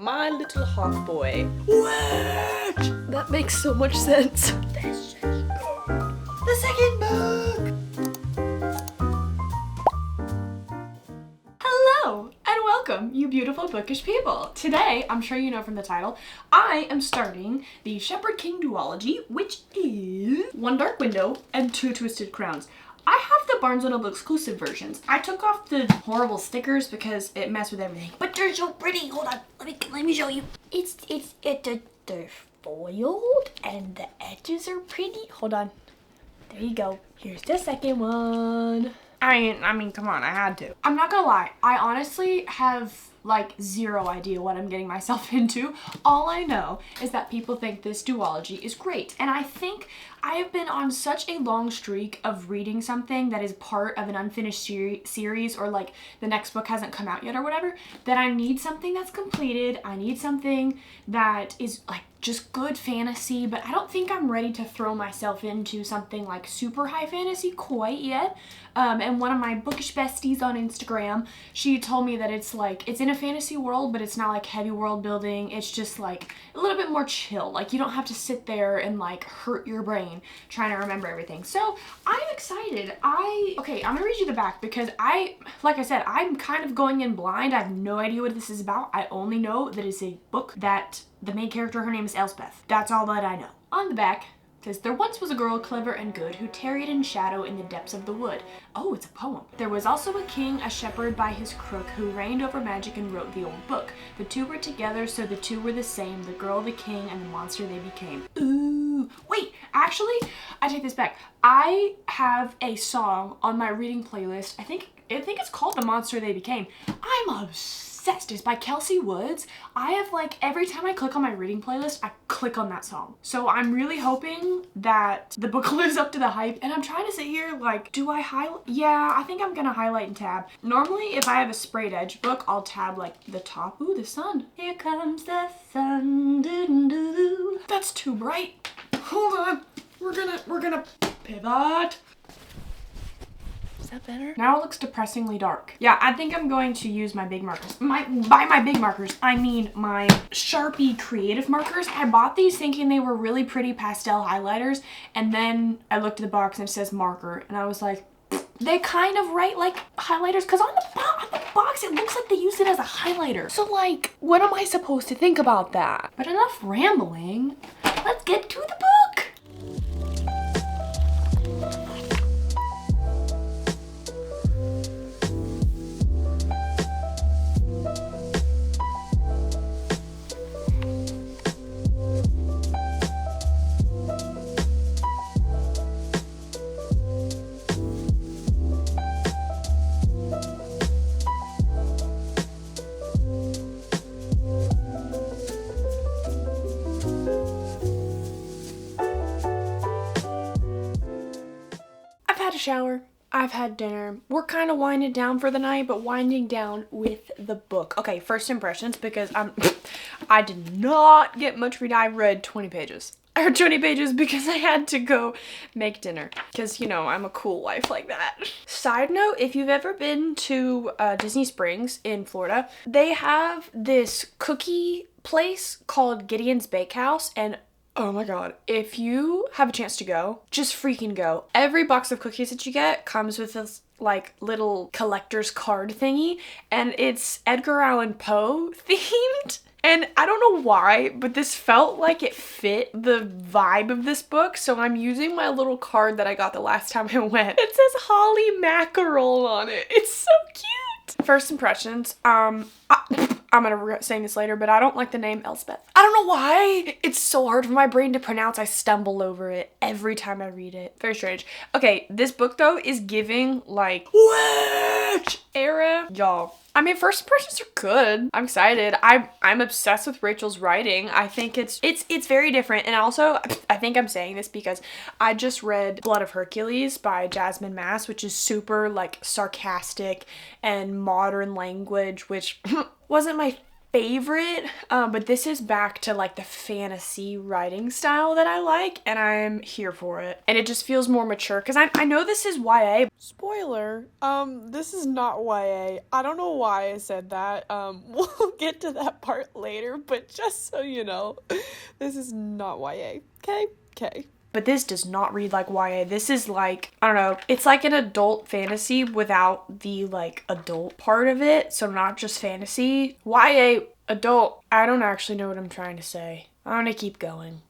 my little half boy. What? That makes so much sense. The second book! Hello and welcome, you beautiful bookish people. Today, I'm sure you know from the title, I am starting the Shepherd King Duology, which is One Dark Window and Two Twisted Crowns. I have the Barnes & Noble exclusive versions. I took off the horrible stickers because it messed with everything. But they're so pretty. Hold on, let me show you. They're foiled and the edges are pretty. Hold on. There you go. Here's the second one. I mean, come on, I had to. I'm not gonna lie, I honestly have like zero idea what I'm getting myself into. All I know is that people think this duology is great. And I think I have been on such a long streak of reading something that is part of an unfinished series or like the next book hasn't come out yet or whatever, that I need something that's completed. I need something that is like just good fantasy, but I don't think I'm ready to throw myself into something like super high fantasy quite yet. And one of my bookish besties on Instagram, she told me that it's in a fantasy world, but it's not like heavy world building. It's just like a little bit more chill. Like you don't have to sit there and like hurt your brain trying to remember everything. So I'm excited. Okay, I'm gonna read you the back because like I said, I'm kind of going in blind. I have no idea what this is about. I only know that it's a book that the main character, her name is Elspeth. That's all that I know. On the back, it says, there once was a girl clever and good who tarried in shadow in the depths of the wood. Oh, it's a poem. There was also a king, a shepherd by his crook, who reigned over magic and wrote the old book. The two were together, so the two were the same, the girl, the king, and the monster they became. Ooh. Wait, actually, I take this back. I have a song on my reading playlist. I think it's called The Monster They Became. I'm obsessed. It's by Kelsey Woods. I have like, every time I click on my reading playlist, I click on that song. So I'm really hoping that the book lives up to the hype. And I'm trying to sit here like, do I highlight? Yeah, I think I'm gonna highlight and tab. Normally, if I have a sprayed edge book, I'll tab like the top. Ooh, the sun. Here comes the sun. Doo-doo-doo. That's too bright. Hold on. We're gonna pivot. Is that better? Now it looks depressingly dark. Yeah, I think I'm going to use my big markers. By my big markers, I mean my Sharpie creative markers. I bought these thinking they were really pretty pastel highlighters, and then I looked at the box and it says marker, and I was like, they kind of write like highlighters, because on the box it looks like they use it as a highlighter. So like, what am I supposed to think about that? But enough rambling. Let's get to the book. Shower. I've had dinner. We're kind of winding down for the night, but winding down with the book. Okay, first impressions, because I did not get much read. I read 20 pages. I read 20 pages because I had to go make dinner. Because, you know, I'm a cool wife like that. Side note, if you've ever been to Disney Springs in Florida, they have this cookie place called Gideon's Bakehouse, and oh my god, if you have a chance to go, just freaking go. Every box of cookies that you get comes with this like little collector's card thingy, and it's Edgar Allan Poe themed. And I don't know why, but this felt like it fit the vibe of this book, so I'm using my little card that I got the last time I went. It says Holly Mackerel on it. It's so cute. First impressions, I'm gonna regret saying this later, but I don't like the name Elspeth. I don't know why. It's so hard for my brain to pronounce. I stumble over it every time I read it. Very strange. Okay, this book though is giving like witch era. Y'all, I mean, first impressions are good. I'm excited. I'm obsessed with Rachel's writing. I think it's very different. And also, I think I'm saying this because I just read Blood of Hercules by Jasmine Mass, which is super like sarcastic and modern language, which wasn't my favorite, but this is back to like the fantasy writing style that I like, and I'm here for it. And it just feels more mature because I know this is YA. Spoiler, this is not YA. I don't know why I said that. We'll get to that part later, but just so you know, this is not YA. Okay. But this does not read like YA. This is like, I don't know, it's like an adult fantasy without the like adult part of it. So not just fantasy. YA, adult. I don't actually know what I'm trying to say. I'm gonna keep going.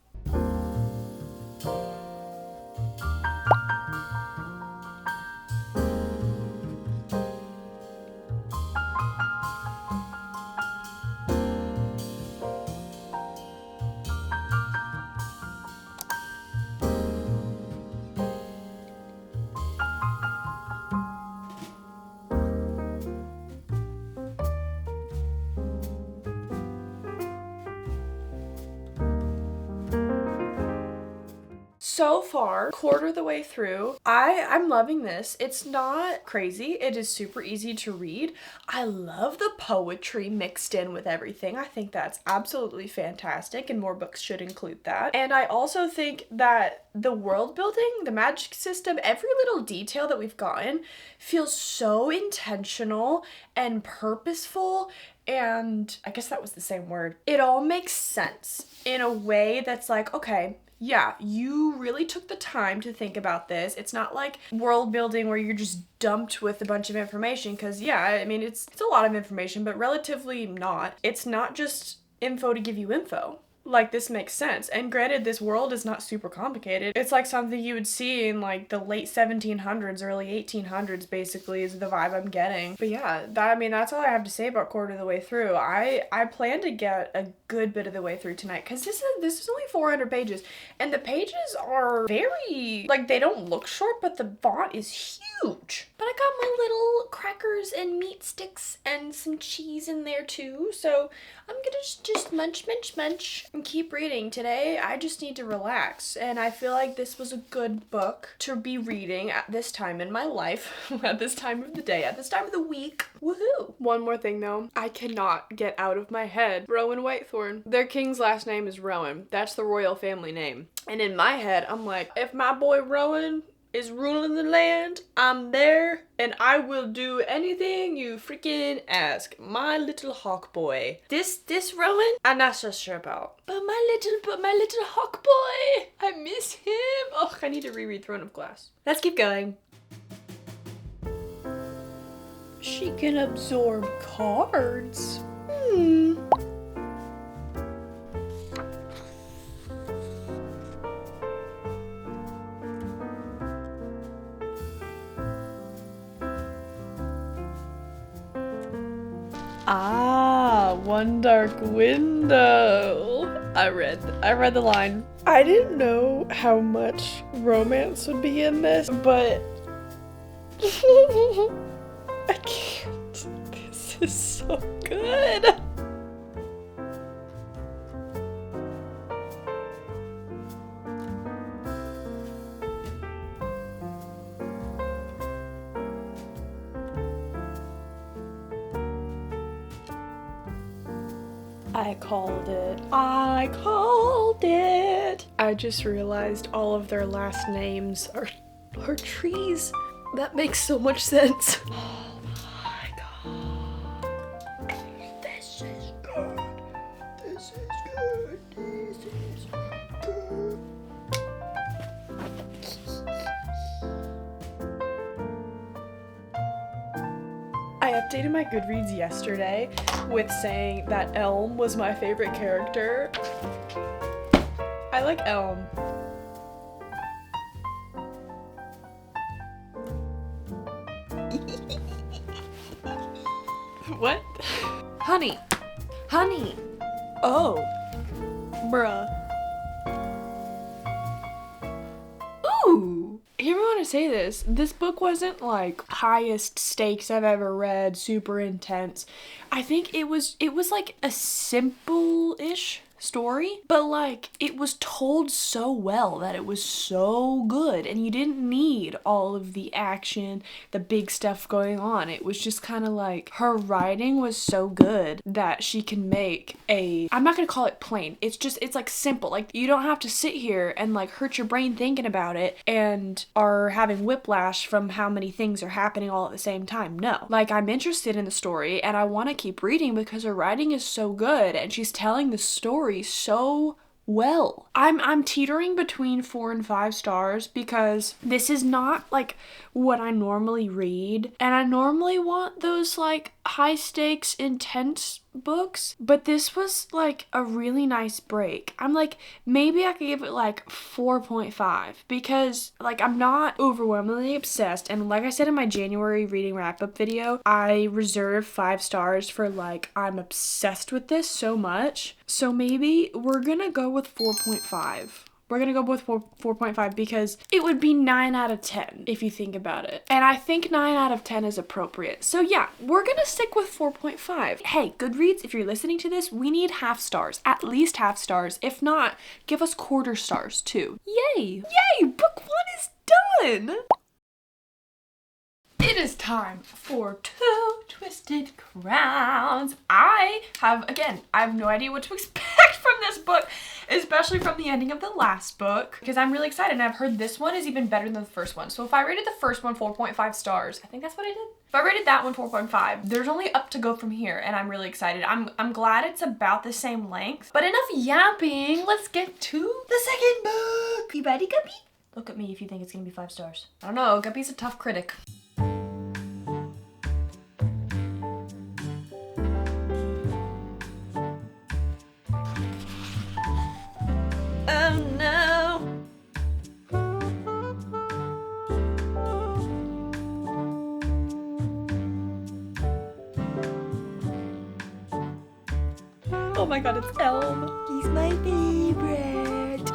So far, quarter of the way through, I'm loving this. It's not crazy. It is super easy to read. I love the poetry mixed in with everything. I think that's absolutely fantastic, and more books should include that. And I also think that the world building, the magic system, every little detail that we've gotten feels so intentional and purposeful, and I guess that was the same word. It all makes sense in a way that's like, okay, yeah, you really took the time to think about this. It's not like world building where you're just dumped with a bunch of information, because yeah, I mean, it's a lot of information, but relatively not. It's not just info to give you info. Like, this makes sense. And granted, this world is not super complicated. It's like something you would see in like the late 1700s, early 1800s, basically, is the vibe I'm getting. But yeah, that's all I have to say about quarter of the way through. I plan to get a good bit of the way through tonight, because this is only 400 pages, and the pages are very, like, they don't look short, but the font is huge. But I got my little crackers and meat sticks and some cheese in there too, so I'm gonna just munch and keep reading. Today I just need to relax, and I feel like this was a good book to be reading at this time in my life, at this time of the day, at this time of the week. Woohoo! One more thing though, I cannot get out of my head Rowan Whitethorn. Their king's last name is Rowan. That's the royal family name. And in my head, I'm like, if my boy Rowan is ruling the land, I'm there, and I will do anything you freaking ask. My little hawk boy. This Rowan, I'm not so sure about. But my little hawk boy, I miss him. Oh, I need to reread Throne of Glass. Let's keep going. She can absorb cards. One dark window. I read the line. I didn't know how much romance would be in this, but I can't. This is so good. I called it. I just realized all of their last names are trees. That makes so much sense. Oh my god. This is good. This is good. This is good. I updated my Goodreads yesterday with saying that Elm was my favorite character. I like Elm. What? Honey. Oh. Bruh. Ooh. Hear me when I say this. This book wasn't like highest stakes I've ever read, super intense. I think it was like a simple-ish story, but like it was told so well that it was so good, and you didn't need all of the action, the big stuff going on. It was just kind of like her writing was so good that she can make I'm not gonna call it plain, it's like simple. Like you don't have to sit here and like hurt your brain thinking about it and are having whiplash from how many things are happening all at the same time. No, like I'm interested in the story and I want to keep reading because her writing is so good and she's telling the story so well. I'm teetering between 4 and 5 stars because this is not like what I normally read, and I normally want those like high stakes intense books, but this was like a really nice break. I'm like, maybe I could give it like 4.5 because like I'm not overwhelmingly obsessed, and like I said in my January reading wrap up video, I reserve 5 stars for like I'm obsessed with this so much. So maybe we're gonna go with 4.5. We're gonna go with 4.5 because it would be 9 out of 10 if you think about it. And I think 9 out of 10 is appropriate. So yeah, we're gonna stick with 4.5. Hey, Goodreads, if you're listening to this, we need half stars, at least half stars. If not, give us quarter stars too. Yay! Yay! Book 1 is done! It is time for 2 Twisted Crowns. I have no idea what to expect from this book, especially from the ending of the last book, because I'm really excited and I've heard this one is even better than the first one. So if I rated the first one 4.5 stars, I think that's what I did. If I rated that one 4.5, there's only up to go from here, and I'm really excited. I'm glad it's about the same length. But enough yapping, let's get to the second book. You ready, Guppy? Look at me if you think it's gonna be 5 stars. I don't know, Guppy's a tough critic. Oh no! Oh my god, it's Elm. He's my favorite.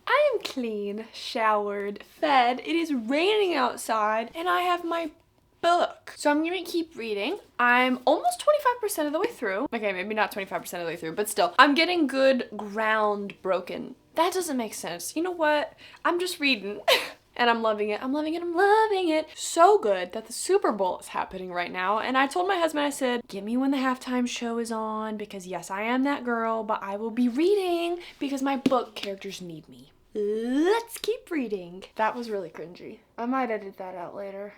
I am clean, showered, fed. It is raining outside, and I have my book. So I'm gonna keep reading. I'm almost 25% of the way through. Okay, maybe not 25% of the way through, but still, I'm getting good ground broken. That doesn't make sense. You know what? I'm just reading. And I'm loving it. I'm loving it. I'm loving it. So good that the Super Bowl is happening right now. And I told my husband, I said, get me when the halftime show is on, because yes, I am that girl, but I will be reading because my book characters need me. Let's keep reading. That was really cringy. I might edit that out later.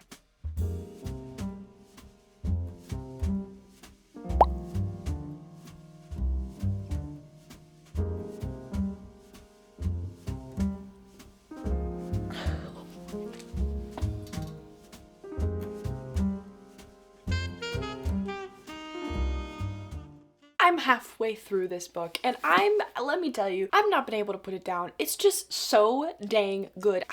I'm halfway through this book and let me tell you, I've not been able to put it down. It's just so dang good.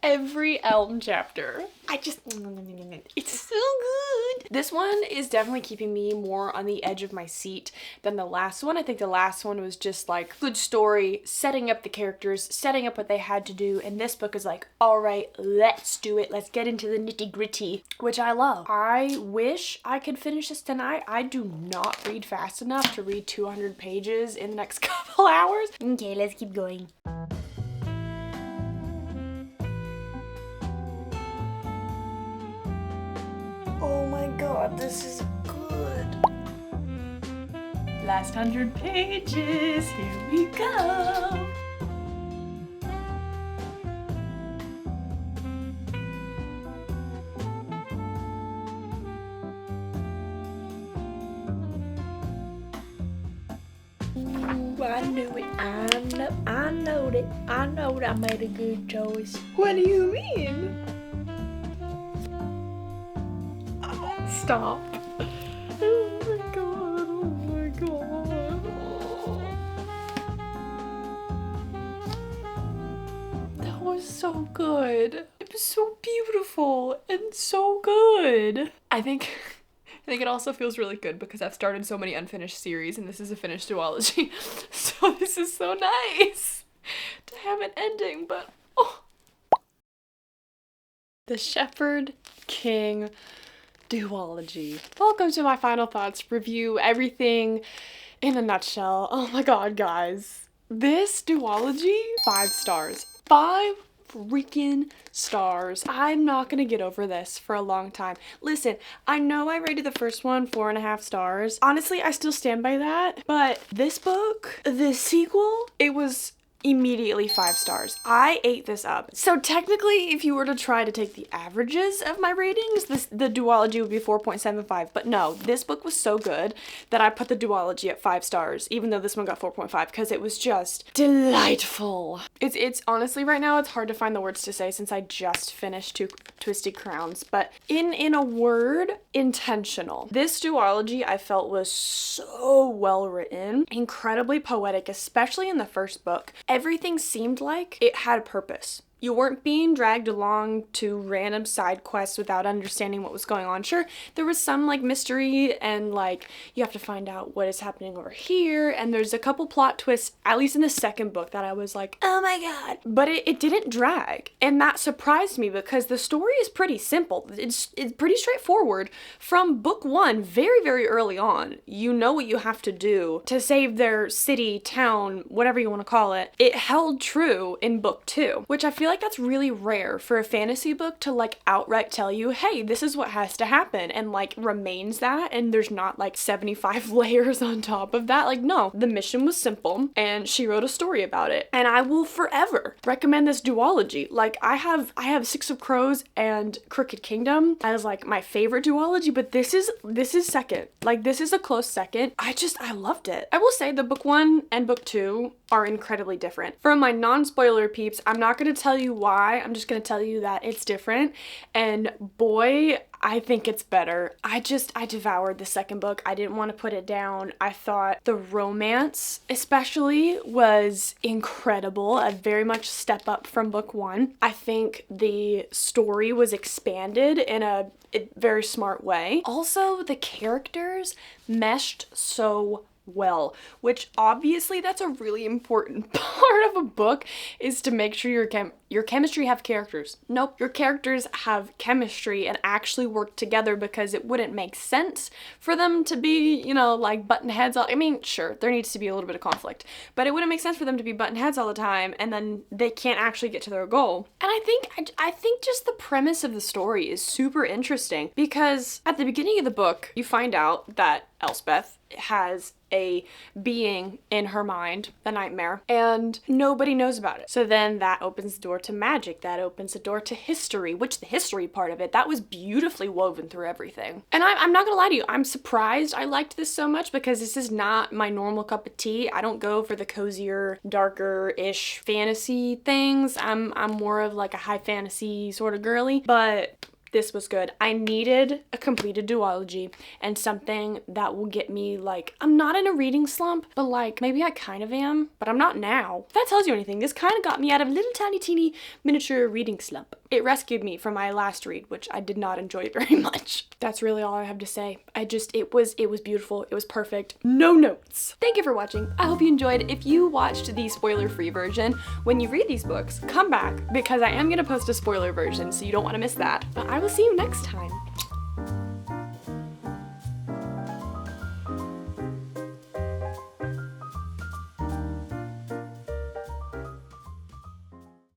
Every Elm chapter, it's so good. This one is definitely keeping me more on the edge of my seat than the last one. I think the last one was just like good story, setting up the characters, setting up what they had to do. And this book is like, all right, let's do it. Let's get into the nitty gritty, which I love. I wish I could finish this tonight. I do not read fast enough to read 200 pages in the next couple hours. Okay, let's keep going. Oh my god, this is good. Last 100 pages, here we go. Ooh, I knew it. I knowed it. I knowed I made a good choice. What do you mean? Stop. Oh my god, oh my god. That was so good. It was so beautiful and so good. I think it also feels really good because I've started so many unfinished series and this is a finished duology. So this is so nice to have an ending, but oh. The Shepherd King duology. Welcome to my final thoughts review, everything in a nutshell. Oh my god, guys. This duology, 5 stars. 5 freaking stars. I'm not gonna get over this for a long time. Listen, I know I rated the first one 4.5 stars. Honestly, I still stand by that, but this book, the sequel, it was immediately 5 stars. I ate this up. So technically, if you were to try to take the averages of my ratings, the duology would be 4.75. But no, this book was so good that I put the duology at 5 stars, even though this one got 4.5, because it was just delightful. It's honestly, right now, it's hard to find the words to say since I just finished Twisted Crowns. But in a word, intentional. This duology I felt was so well written, incredibly poetic, especially in the first book. Everything seemed like it had a purpose. You weren't being dragged along to random side quests without understanding what was going on. Sure, there was some like mystery and like you have to find out what is happening over here, and there's a couple plot twists, at least in the second book, that I was like, oh my god. But it didn't drag, and that surprised me because the story is pretty simple. It's pretty straightforward. From book 1, very, very early on, you know what you have to do to save their city, town, whatever you want to call it. It held true in book 2, which I feel like that's really rare for a fantasy book to like outright tell you, hey, this is what has to happen, and like remains that, and there's not like 75 layers on top of that. Like, no, the mission was simple and she wrote a story about it, and I will forever recommend this duology. Like, I have Six of Crows and Crooked Kingdom as like my favorite duology, but this is second. Like, this is a close second. I loved it. I will say the book 1 and book 2 are incredibly different. For my non-spoiler peeps, I'm not going to tell you why, I'm just going to tell you that it's different, and boy, I think it's better. I devoured the second book. I didn't want to put it down. I thought the romance especially was incredible, a very much step up from book 1. I think the story was expanded in a very smart way. Also, the characters meshed so well, which obviously that's a really important part of a book, is to make sure your chemistry have characters. Nope, your characters have chemistry and actually work together, because it wouldn't make sense for them to be, you know, like button heads all. I mean, sure, there needs to be a little bit of conflict, but it wouldn't make sense for them to be button heads all the time and then they can't actually get to their goal. And I think just the premise of the story is super interesting, because at the beginning of the book, you find out that Elspeth has a being in her mind, the nightmare, and nobody knows about it. So then that opens the door to magic, that opens the door to history, which the history part of it, that was beautifully woven through everything. And I'm not gonna lie to you, I'm surprised I liked this so much, because this is not my normal cup of tea. I don't go for the cozier, darker-ish fantasy things. I'm more of like a high fantasy sort of girly, but this was good. I needed a completed duology and something that will get me, like, I'm not in a reading slump, but like maybe I kind of am, but I'm not now. If that tells you anything, this kind of got me out of a little tiny teeny miniature reading slump. It rescued me from my last read, which I did not enjoy very much. That's really all I have to say. It was beautiful. It was perfect. No notes. Thank you for watching. I hope you enjoyed. If you watched the spoiler-free version, when you read these books, come back, because I am gonna post a spoiler version, so you don't want to miss that. But I will see you next time.